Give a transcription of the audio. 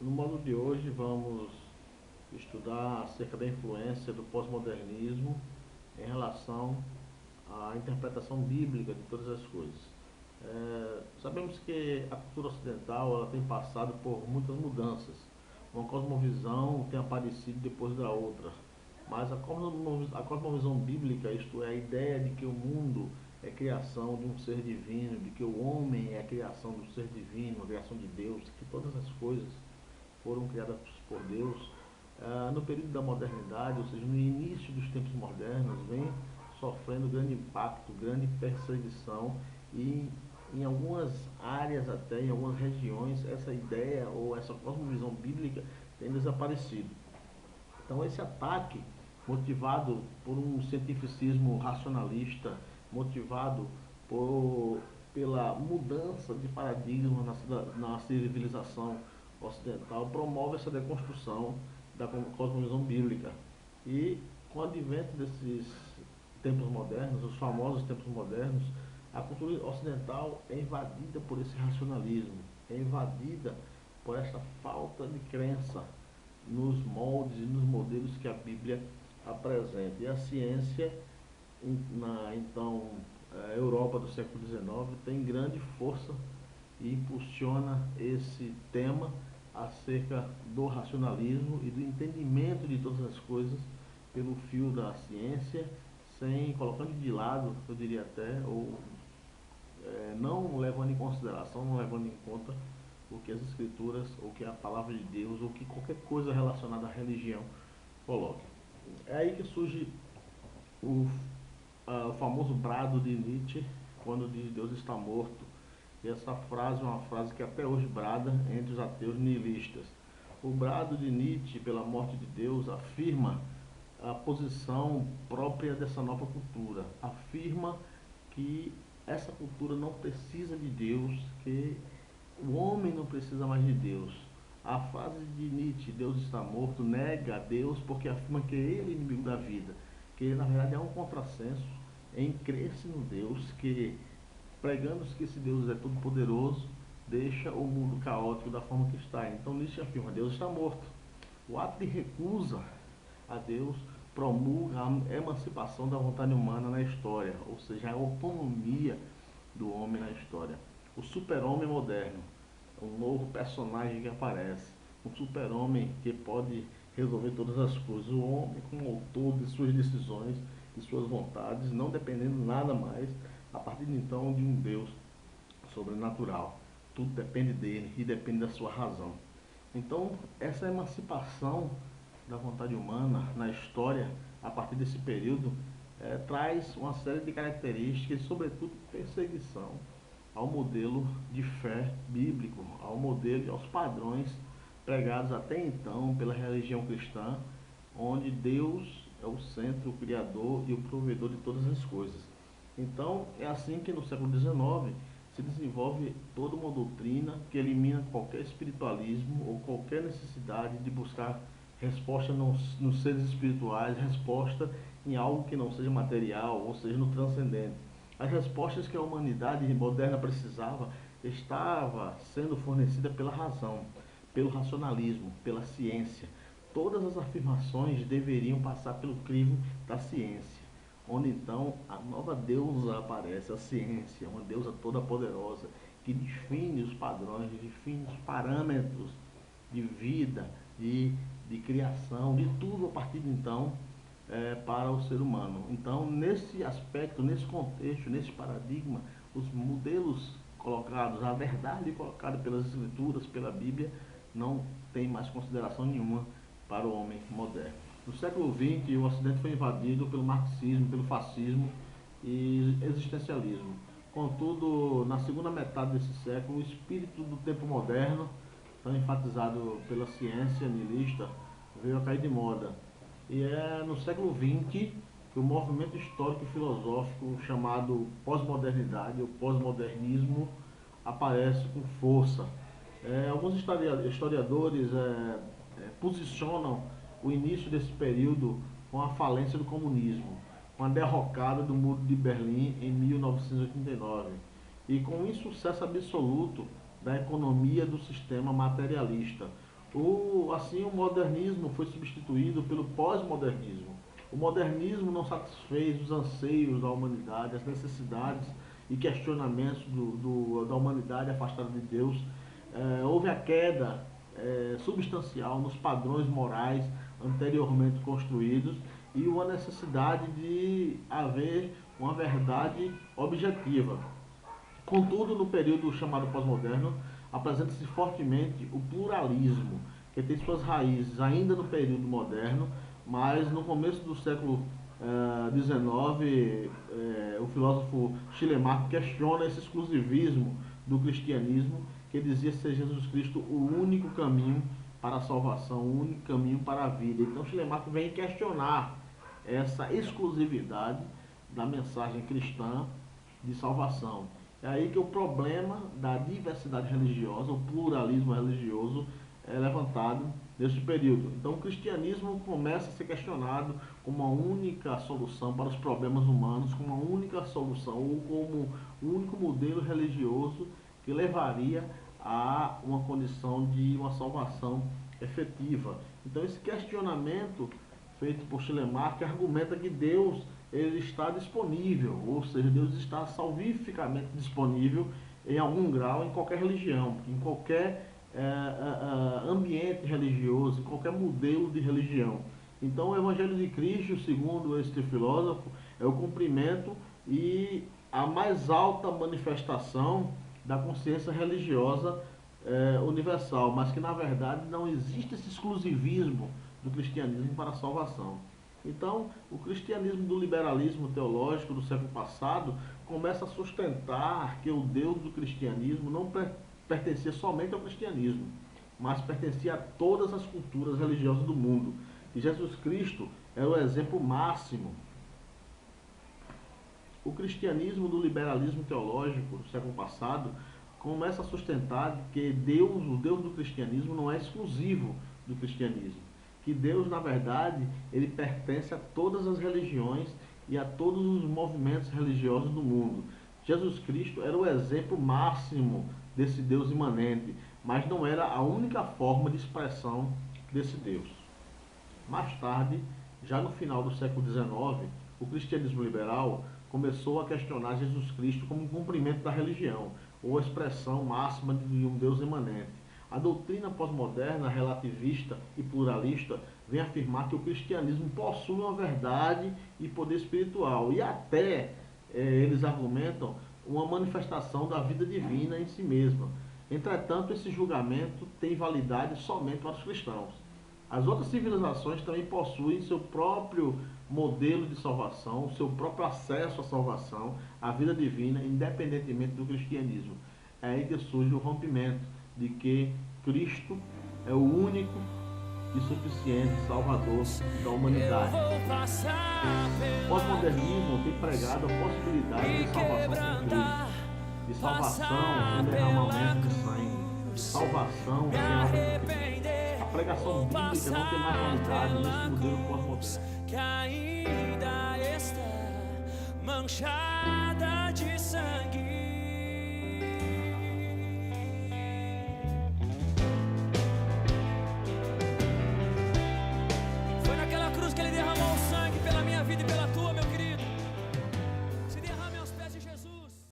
No módulo de hoje vamos estudar acerca da influência do pós-modernismo em relação à interpretação bíblica de todas as coisas. Sabemos que a cultura ocidental ela tem passado por muitas mudanças. Uma cosmovisão tem aparecido depois da outra. Mas a cosmovisão bíblica, isto é, a ideia de que o mundo é criação de um ser divino, de que o homem é a criação do ser divino, a criação de Deus, que todas as coisas foram criadas por Deus, no período da modernidade, ou seja, no início dos tempos modernos, vem sofrendo grande impacto, grande perseguição e em algumas áreas até, em algumas regiões, essa ideia ou essa cosmovisão bíblica tem desaparecido. Então esse ataque, motivado por um cientificismo racionalista, motivado pela mudança de paradigma na civilização ocidental, promove essa deconstrução da cosmovisão bíblica. E com o advento desses tempos modernos, os famosos tempos modernos, a cultura ocidental é invadida por esse racionalismo, é invadida por essa falta de crença nos moldes e nos modelos que a Bíblia apresenta. E a ciência, então, Europa do século XIX, tem grande força e impulsiona esse tema acerca do racionalismo e do entendimento de todas as coisas pelo fio da ciência, sem colocando de lado, eu diria até, ou não levando em consideração, não levando em conta o que as escrituras, ou que a palavra de Deus, ou que qualquer coisa relacionada à religião coloca. É aí que surge o, o famoso brado de Nietzsche, quando diz Deus está morto. E essa frase é uma frase que até hoje brada entre os ateus nihilistas. O brado de Nietzsche pela morte de Deus afirma a posição própria dessa nova cultura. Afirma que essa cultura não precisa de Deus, que o homem não precisa mais de Deus. A frase de Nietzsche, Deus está morto, nega a Deus porque afirma que ele é inimigo da vida, que ele, na verdade, é um contrassenso em crer-se no Deus que, pregando-se que esse Deus é todo poderoso, deixa o mundo caótico da forma que está. Então Nietzsche afirma, Deus está morto. O ato de recusa a Deus promulga a emancipação da vontade humana na história, ou seja, a autonomia do homem na história. O super-homem moderno, um novo personagem que aparece, um super-homem que pode resolver todas as coisas, o homem como autor de suas decisões, de suas vontades, não dependendo nada mais, a partir de então, de um Deus sobrenatural. Tudo depende dele e depende da sua razão. Então, essa emancipação da vontade humana na história, a partir desse período, traz uma série de características, sobretudo perseguição ao modelo de fé bíblico, ao modelo e aos padrões pregados até então pela religião cristã, onde Deus é o centro, o criador e o provedor de todas as coisas. Então, é assim que no século XIX se desenvolve toda uma doutrina que elimina qualquer espiritualismo ou qualquer necessidade de buscar resposta nos seres espirituais, resposta em algo que não seja material, ou seja, no transcendente. As respostas que a humanidade moderna precisava estava sendo fornecida pela razão, pelo racionalismo, pela ciência. Todas as afirmações deveriam passar pelo crivo da ciência, onde então a nova deusa aparece, a ciência, uma deusa toda poderosa, que define os padrões, define os parâmetros de vida, de criação, de tudo a partir de então para o ser humano. Então, nesse aspecto, nesse contexto, nesse paradigma, os modelos colocados, a verdade colocada pelas escrituras, pela Bíblia, não tem mais consideração nenhuma para o homem moderno. No século XX, o Ocidente foi invadido pelo marxismo, pelo fascismo e existencialismo. Contudo, na segunda metade desse século, o espírito do tempo moderno, tão enfatizado pela ciência nihilista, veio a cair de moda. E é no século XX que o movimento histórico e filosófico chamado pós-modernidade ou pós-modernismo aparece com força. Alguns historiadores posicionam o início desse período com a falência do comunismo, com a derrocada do Muro de Berlim em 1989 e com o insucesso absoluto da economia do sistema materialista, Assim, o modernismo foi substituído pelo pós-modernismo. O modernismo não satisfez os anseios da humanidade, as necessidades e questionamentos da humanidade afastada de Deus. Houve a queda substancial nos padrões morais anteriormente construídos e uma necessidade de haver uma verdade objetiva. Contudo, no período chamado pós-moderno, apresenta-se fortemente o pluralismo, que tem suas raízes ainda no período moderno, mas no começo do século XIX, o filósofo Schleiermacher questiona esse exclusivismo do cristianismo, que dizia ser Jesus Cristo o único caminho para a salvação, o único caminho para a vida. Então Schleiermacher vem questionar essa exclusividade da mensagem cristã de salvação. É aí que o problema da diversidade religiosa, o pluralismo religioso, é levantado nesse período. Então o cristianismo começa a ser questionado como uma única solução para os problemas humanos, como uma única solução, ou como o único modelo religioso que levaria a uma condição de uma salvação efetiva. Então esse questionamento feito por Schleiermacher argumenta que Deus ele está disponível, ou seja, Deus está salvificamente disponível em algum grau em qualquer religião, em qualquer ambiente religioso, em qualquer modelo de religião. Então o Evangelho de Cristo, segundo este filósofo, é o cumprimento e a mais alta manifestação da consciência religiosa universal, mas que na verdade não existe esse exclusivismo do cristianismo para a salvação. Então, o cristianismo do liberalismo teológico do século passado começa a sustentar que o Deus do cristianismo não pertencia somente ao cristianismo, mas pertencia a todas as culturas religiosas do mundo. E Jesus Cristo é o exemplo máximo. O cristianismo do liberalismo teológico do século passado começa a sustentar que o Deus do cristianismo não é exclusivo do cristianismo. Que Deus, na verdade, ele pertence a todas as religiões e a todos os movimentos religiosos do mundo. Jesus Cristo era o exemplo máximo desse Deus imanente, mas não era a única forma de expressão desse Deus. Mais tarde, já no final do século XIX, o cristianismo liberal começou a questionar Jesus Cristo como um cumprimento da religião, ou a expressão máxima de um Deus imanente. A doutrina pós-moderna, relativista e pluralista vem afirmar que o cristianismo possui uma verdade e poder espiritual, e até eles argumentam uma manifestação da vida divina em si mesma. Entretanto, esse julgamento tem validade somente para os cristãos. As outras civilizações também possuem seu próprio modelo de salvação, seu próprio acesso à salvação, à vida divina, independentemente do cristianismo. É aí que surge o rompimento de que Cristo é o único e suficiente Salvador da humanidade. O pós-modernismo tem pregado a possibilidade de salvação por Cristo, de salvação sem derramamento de sangue, de salvação sem sacrifício. A pregação bíblica não tem mais validade nesse modelo pós-moderno. Que ainda está manchada de sangue.